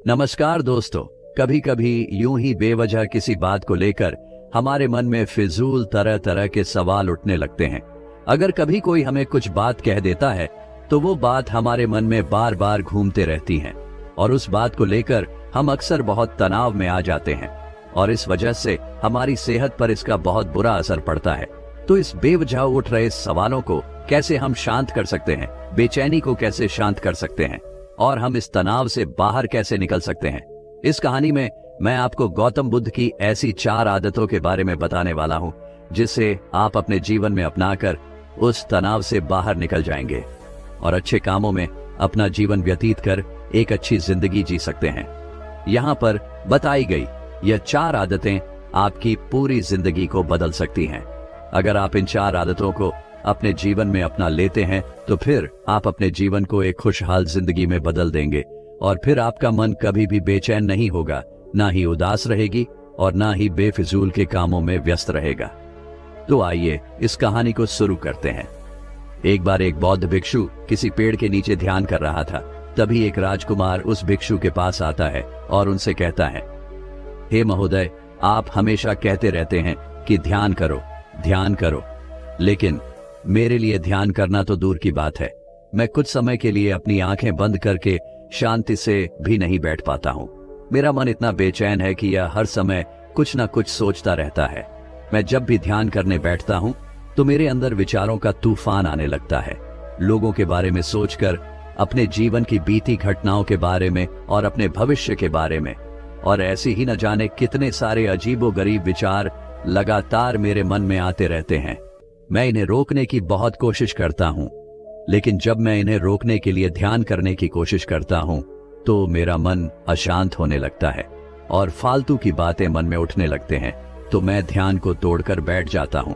नमस्कार दोस्तों। कभी कभी यूं ही बेवजह किसी बात को लेकर हमारे मन में फिजूल तरह तरह के सवाल उठने लगते हैं। अगर कभी कोई हमें कुछ बात कह देता है तो वो बात हमारे मन में बार बार घूमते रहती है और उस बात को लेकर हम अक्सर बहुत तनाव में आ जाते हैं और इस वजह से हमारी सेहत पर इसका बहुत बुरा असर पड़ता है। तो इस बेवजह उठ रहे सवालों को कैसे हम शांत कर सकते हैं, बेचैनी को कैसे शांत कर सकते हैं और हम इस तनाव से बाहर कैसे निकल सकते हैं, इस कहानी में मैं आपको गौतम बुद्ध की ऐसी 4 आदतों के बारे में बताने वाला हूं जिससे आप अपने जीवन में अपनाकर उस तनाव से बाहर निकल जाएंगे और अच्छे कामों में अपना जीवन व्यतीत कर एक अच्छी जिंदगी जी सकते हैं। यहाँ पर बताई गई यह 4 आदतें आपकी पूरी जिंदगी को बदल सकती हैं। अगर आप इन 4 आदतों को अपने जीवन में अपना लेते हैं तो फिर आप अपने जीवन को एक खुशहाल जिंदगी में बदल देंगे और फिर आपका मन कभी भी बेचैन नहीं होगा, ना ही उदास रहेगी और ना ही बेफिजूल के कामों में व्यस्त रहेगा। तो आइए इस कहानी को शुरू करते हैं। एक बार एक बौद्ध भिक्षु किसी पेड़ के नीचे ध्यान कर रहा था। तभी एक राजकुमार उस भिक्षु के पास आता है और उनसे कहता है, हे महोदय, आप हमेशा कहते रहते हैं कि ध्यान करो, लेकिन मेरे लिए ध्यान करना तो दूर की बात है। मैं कुछ समय के लिए अपनी आंखें बंद करके शांति से भी नहीं बैठ पाता हूँ। मेरा मन इतना बेचैन है कि यह हर समय कुछ ना कुछ सोचता रहता है। मैं जब भी ध्यान करने बैठता हूँ तो मेरे अंदर विचारों का तूफान आने लगता है। लोगों के बारे में सोचकर, अपने जीवन की बीती घटनाओं के बारे में और अपने भविष्य के बारे में, और ऐसे ही न जाने कितने सारे अजीबोगरीब विचार लगातार मेरे मन में आते रहते हैं। मैं इन्हें रोकने की बहुत कोशिश करता हूँ, लेकिन जब मैं इन्हें रोकने के लिए ध्यान करने की कोशिश करता हूँ तो मेरा मन अशांत होने लगता है और फालतू की बातें मन में उठने लगते हैं, तो मैं ध्यान को तोड़कर बैठ जाता हूँ।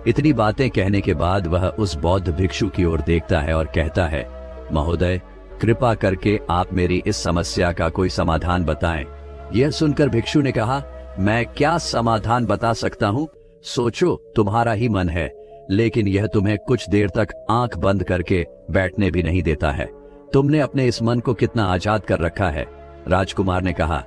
इतनी बातें कहने के बाद वह उस बौद्ध भिक्षु की ओर देखता है और कहता है, महोदय, कृपा करके आप मेरी इस समस्या का कोई समाधान बताएं। यह सुनकर भिक्षु ने कहा, मैं क्या समाधान बता सकता हूँ? सोचो, तुम्हारा ही मन है, लेकिन यह तुम्हें कुछ देर तक आंख बंद करके बैठने भी नहीं देता है। तुमने अपने इस मन को कितना आजाद कर रखा है। राजकुमार ने कहा,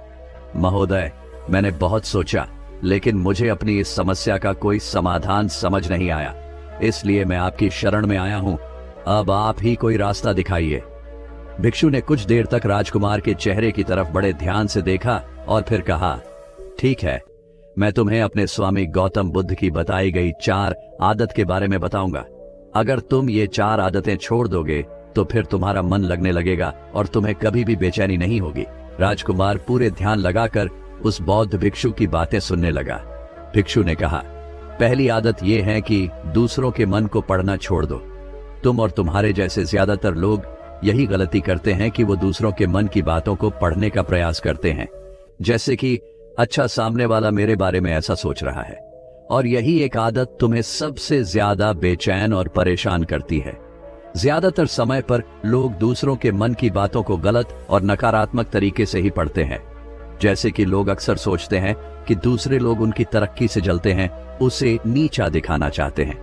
महोदय, मैंने बहुत सोचा, लेकिन मुझे अपनी इस समस्या का कोई समाधान समझ नहीं आया, इसलिए मैं आपकी शरण में आया हूं। अब आप ही कोई रास्ता दिखाइए। भिक्षु ने कुछ देर तक राजकुमार के चेहरे की तरफ बड़े ध्यान से देखा और फिर कहा, ठीक है, मैं तुम्हें अपने स्वामी गौतम बुद्ध की बताई गई 4 आदत के बारे में बताऊंगा। अगर तुम ये 4 आदतें छोड़ दोगे तो फिर तुम्हारा मन लगने लगेगा और तुम्हें कभी भी बेचैनी नहीं होगी। राजकुमार पूरे ध्यान लगाकर उस बौद्ध भिक्षु की बातें सुनने लगा। भिक्षु ने कहा, पहली आदत यह है कि दूसरों के मन को पढ़ना छोड़ दो। तुम और तुम्हारे जैसे ज्यादातर लोग यही गलती करते हैं कि वो दूसरों के मन की बातों को पढ़ने का प्रयास करते हैं, जैसे कि अच्छा, सामने वाला मेरे बारे में ऐसा सोच रहा है। और यही एक आदत तुम्हें सबसे ज्यादा बेचैन और परेशान करती है। ज्यादातर समय पर लोग दूसरों के मन की बातों को गलत और नकारात्मक तरीके से ही पढ़ते हैं। जैसे कि लोग अक्सर सोचते हैं कि दूसरे लोग उनकी तरक्की से जलते हैं, उसे नीचा दिखाना चाहते हैं,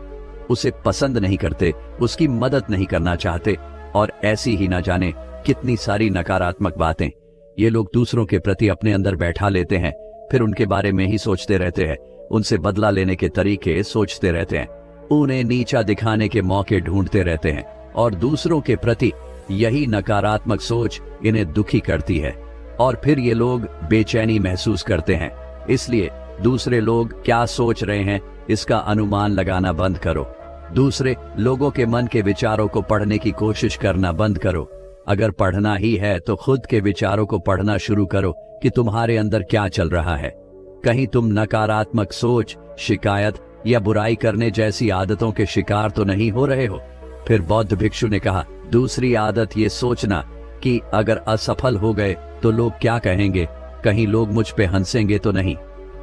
उसे पसंद नहीं करते, उसकी मदद नहीं करना चाहते और ऐसी ही ना जाने कितनी सारी नकारात्मक बातें ये लोग दूसरों के प्रति अपने अंदर बैठा लेते हैं। फिर उनके बारे में ही सोचते रहते हैं, उनसे बदला लेने के तरीके सोचते रहते हैं, उन्हें नीचा दिखाने के मौके ढूंढते रहते हैं और दूसरों के प्रति यही नकारात्मक सोच इन्हें दुखी करती है और फिर ये लोग बेचैनी महसूस करते हैं। इसलिए दूसरे लोग क्या सोच रहे हैं इसका अनुमान लगाना बंद करो। दूसरे लोगों के मन के विचारों को पढ़ने की कोशिश करना बंद करो। अगर पढ़ना ही है तो खुद के विचारों को पढ़ना शुरू करो कि तुम्हारे अंदर क्या चल रहा है। कहीं तुम नकारात्मक सोच, शिकायत या बुराई करने जैसी आदतों के शिकार तो नहीं हो रहे हो। फिर बौद्ध भिक्षु ने कहा, दूसरी आदत ये सोचना कि अगर असफल हो गए तो लोग क्या कहेंगे, कहीं लोग मुझ पे हंसेंगे तो नहीं।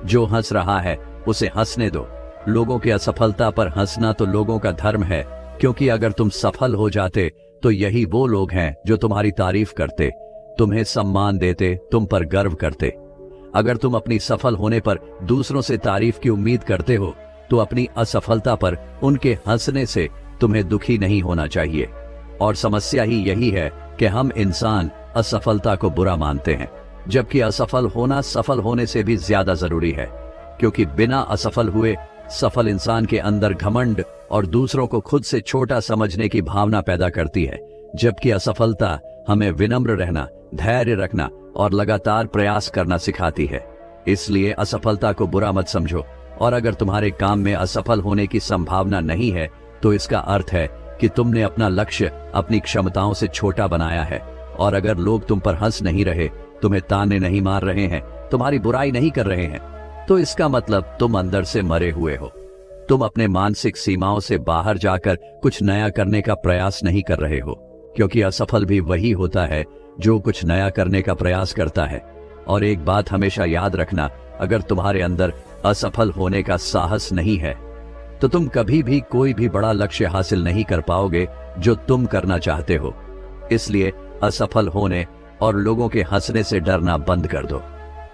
जो हंस रहा है उसे हंसने दो। लोगों की असफलता पर हंसना तो लोगों का धर्म है, क्योंकि अगर तुम सफल हो जाते तो यही वो लोग हैं जो तुम्हारी तारीफ करते, तुम्हें सम्मान देते, तुम पर गर्व करते। अगर तुम अपनी सफल होने पर दूसरों से तारीफ की उम्मीद करते हो तो अपनी असफलता पर उनके हंसने से तुम्हें दुखी नहीं होना चाहिए। और समस्या ही यही है कि हम इंसान असफलता को बुरा मानते हैं। जबकि असफल होना सफल होने से भी ज्यादा जरूरी है, क्योंकि बिना असफल हुए सफल इंसान के अंदर घमंड और दूसरों को खुद से छोटा समझने की भावना पैदा करती है, जबकि असफलता हमें विनम्र रहना, धैर्य रखना और लगातार प्रयास करना सिखाती है। इसलिए असफलता को बुरा मत समझो, और अगर तुम्हारे काम में असफल होने की संभावना नहीं है तो इसका अर्थ है कि तुमने अपना लक्ष्य अपनी क्षमताओं से छोटा बनाया है। और अगर लोग तुम पर हंस नहीं रहे, तुम्हें ताने नहीं मार रहे हैं, तुम्हारी बुराई नहीं कर रहे हैं, तो इसका मतलब तुम अंदर से मरे हुए हो। तुम अपने मानसिक सीमाओं से बाहर जाकर कुछ नया करने का प्रयास नहीं कर रहे हो, क्योंकि असफल भी वही होता है जो कुछ नया करने का प्रयास करता है। और एक बात हमेशा याद रखना, अगर तुम्हारे अंदर असफल होने का साहस नहीं है तो तुम कभी भी कोई भी बड़ा लक्ष्य हासिल नहीं कर पाओगे जो तुम करना चाहते हो। इसलिए असफल होने और लोगों के हंसने से डरना बंद कर दो।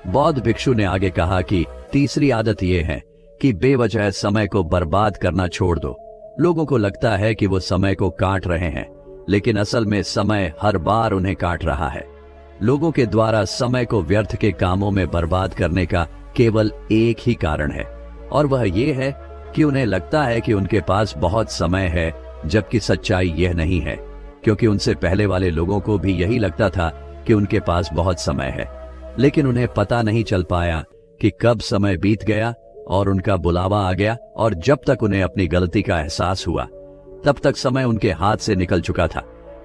बौद्ध भिक्षु ने आगे कहा कि तीसरी आदत यह है कि बेवजह समय को बर्बाद करना छोड़ दो। लोगों को लगता है कि वो समय को काट रहे हैं, लेकिन असल में समय हर बार उन्हें काट रहा है। लोगों के द्वारा समय को व्यर्थ के कामों में बर्बाद करने का केवल एक ही कारण है, और वह ये है कि उन्हें लगता है कि उनके पास बहुत समय है, जबकि सच्चाई यह नहीं है, क्योंकि उनसे पहले वाले लोगों को भी यही लगता था कि उनके पास बहुत समय है, लेकिन उन्हें पता नहीं चल पाया कि कब समय बीत गया और उनका बुलावा आ गया, और जब तक उन्हें अपनी गलती का एहसास हुआ तब तक समय उनके हाथ से निकल चुका था।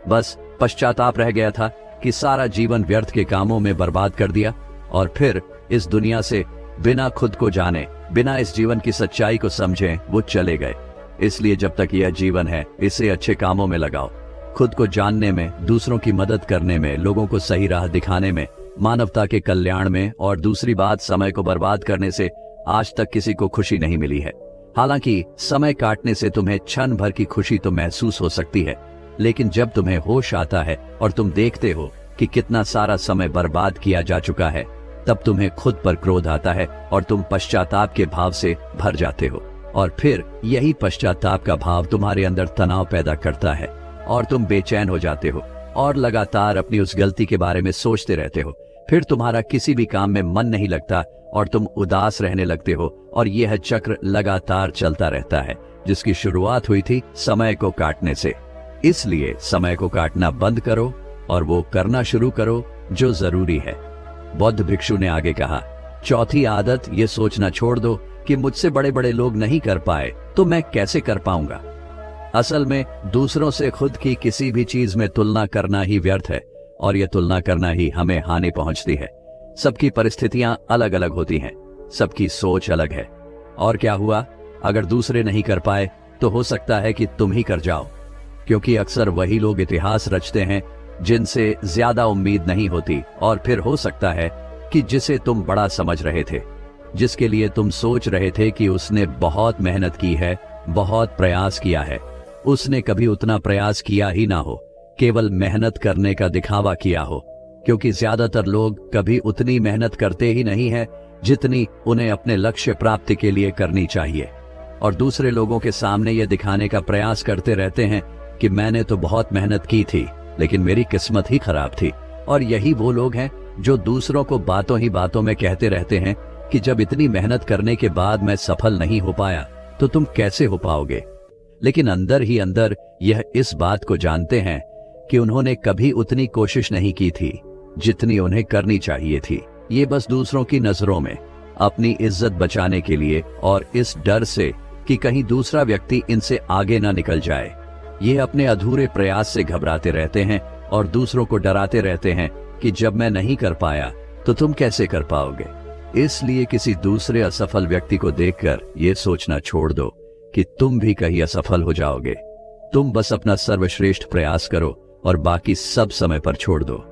बस पश्चाताप रह गया था कि सारा जीवन व्यर्थ के कामों में बर्बाद कर दिया, और फिर इस दुनिया से बिना खुद को जाने, बिना इस जीवन की सच्चाई को समझे वो चले गए। इसलिए जब तक यह जीवन है, इसे अच्छे कामों में लगाओ, खुद को जानने में, दूसरों की मदद करने में, लोगों को सही राह दिखाने में, मानवता के कल्याण में। और दूसरी बात, समय को बर्बाद करने से आज तक किसी को खुशी नहीं मिली है। हालांकि समय काटने से तुम्हें क्षण भर की खुशी तो महसूस हो सकती है, लेकिन जब तुम्हें होश आता है और तुम देखते हो कि कितना सारा समय बर्बाद किया जा चुका है, तब तुम्हें खुद पर क्रोध आता है और तुम पश्चाताप के भाव से भर जाते हो। और फिर यही पश्चाताप का भाव तुम्हारे अंदर तनाव पैदा करता है और तुम बेचैन हो जाते हो और लगातार अपनी उस गलती के बारे में सोचते रहते हो। फिर तुम्हारा किसी भी काम में मन नहीं लगता और तुम उदास रहने लगते हो, और यह चक्र लगातार चलता रहता है, जिसकी शुरुआत हुई थी समय को काटने से। इसलिए समय को काटना बंद करो और वो करना शुरू करो जो जरूरी है। बौद्ध भिक्षु ने आगे कहा, चौथी आदत, ये सोचना छोड़ दो कि मुझसे बड़े बड़े लोग नहीं कर पाए तो मैं कैसे कर पाऊंगा। असल में दूसरों से खुद की किसी भी चीज में तुलना करना ही व्यर्थ है, और यह तुलना करना ही हमें हानि पहुंचती है। सबकी परिस्थितियां अलग अलग होती हैं, सबकी सोच अलग है। और क्या हुआ, अगर दूसरे नहीं कर पाए तो हो सकता है कि तुम ही कर जाओ, क्योंकि अक्सर वही लोग इतिहास रचते हैं जिनसे ज्यादा उम्मीद नहीं होती। और फिर हो सकता है कि जिसे तुम बड़ा समझ रहे थे, जिसके लिए तुम सोच रहे थे कि उसने बहुत मेहनत की है, बहुत प्रयास किया है, उसने कभी उतना प्रयास किया ही ना हो, केवल मेहनत करने का दिखावा किया हो। क्योंकि ज्यादातर लोग कभी उतनी मेहनत करते ही नहीं है जितनी उन्हें अपने लक्ष्य प्राप्ति के लिए करनी चाहिए, और दूसरे लोगों के सामने यह दिखाने का प्रयास करते रहते हैं कि मैंने तो बहुत मेहनत की थी, लेकिन मेरी किस्मत ही खराब थी। और यही वो लोग हैं जो दूसरों को बातों ही बातों में कहते रहते हैं कि जब इतनी मेहनत करने के बाद मैं सफल नहीं हो पाया तो तुम कैसे हो पाओगे। लेकिन अंदर ही अंदर यह इस बात को जानते हैं कि उन्होंने कभी उतनी कोशिश नहीं की थी जितनी उन्हें करनी चाहिए थी। ये बस दूसरों की नजरों में अपनी इज्जत बचाने के लिए और इस डर से कि कहीं दूसरा व्यक्ति इनसे आगे ना निकल जाए, ये अपने अधूरे प्रयास से घबराते रहते हैं और दूसरों को डराते रहते हैं कि जब मैं नहीं कर पाया तो तुम कैसे कर पाओगे। इसलिए किसी दूसरे असफल व्यक्ति को देखकर यह सोचना छोड़ दो कि तुम भी कहीं असफल हो जाओगे। तुम बस अपना सर्वश्रेष्ठ प्रयास करो और बाकी सब समय पर छोड़ दो।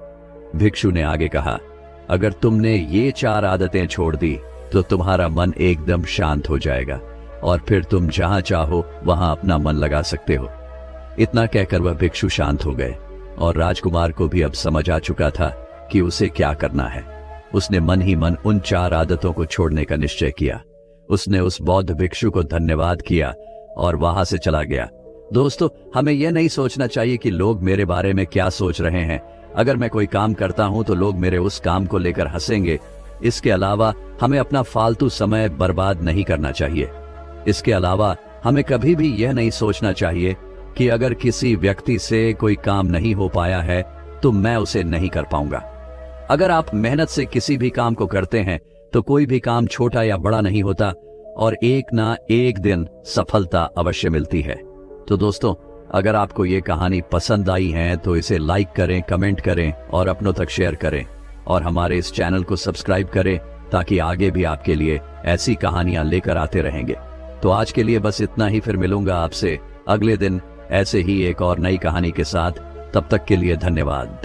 भिक्षु ने आगे कहा, अगर तुमने ये 4 आदतें छोड़ दी तो तुम्हारा मन एकदम शांत हो जाएगा और फिर तुम जहां चाहो वहां अपना मन लगा सकते हो। इतना कहकर वह भिक्षु शांत हो गए और राजकुमार को भी अब समझ आ चुका था कि उसे क्या करना है। उसने मन ही मन उन 4 आदतों को छोड़ने का निश्चय किया। उसने उस बौद्ध भिक्षु को धन्यवाद किया और वहां से चला गया। दोस्तों, हमें यह नहीं सोचना चाहिए कि लोग मेरे बारे में क्या सोच रहे हैं। अगर मैं कोई काम करता हूं तो लोग मेरे उस काम को लेकर हंसेंगे। इसके अलावा हमें अपना फालतू समय बर्बाद नहीं करना चाहिए। इसके अलावा हमें कभी भी यह नहीं सोचना चाहिए कि अगर किसी व्यक्ति से कोई काम नहीं हो पाया है तो मैं उसे नहीं कर पाऊंगा। अगर आप मेहनत से किसी भी काम को करते हैं तो कोई भी काम छोटा या बड़ा नहीं होता और एक ना एक दिन सफलता अवश्य मिलती है। तो दोस्तों, अगर आपको ये कहानी पसंद आई है तो इसे लाइक करें, कमेंट करें और अपनों तक शेयर करें और हमारे इस चैनल को सब्सक्राइब करें ताकि आगे भी आपके लिए ऐसी कहानियां लेकर आते रहेंगे। तो आज के लिए बस इतना ही, फिर मिलूंगा आपसे अगले दिन ऐसे ही एक और नई कहानी के साथ। तब तक के लिए धन्यवाद।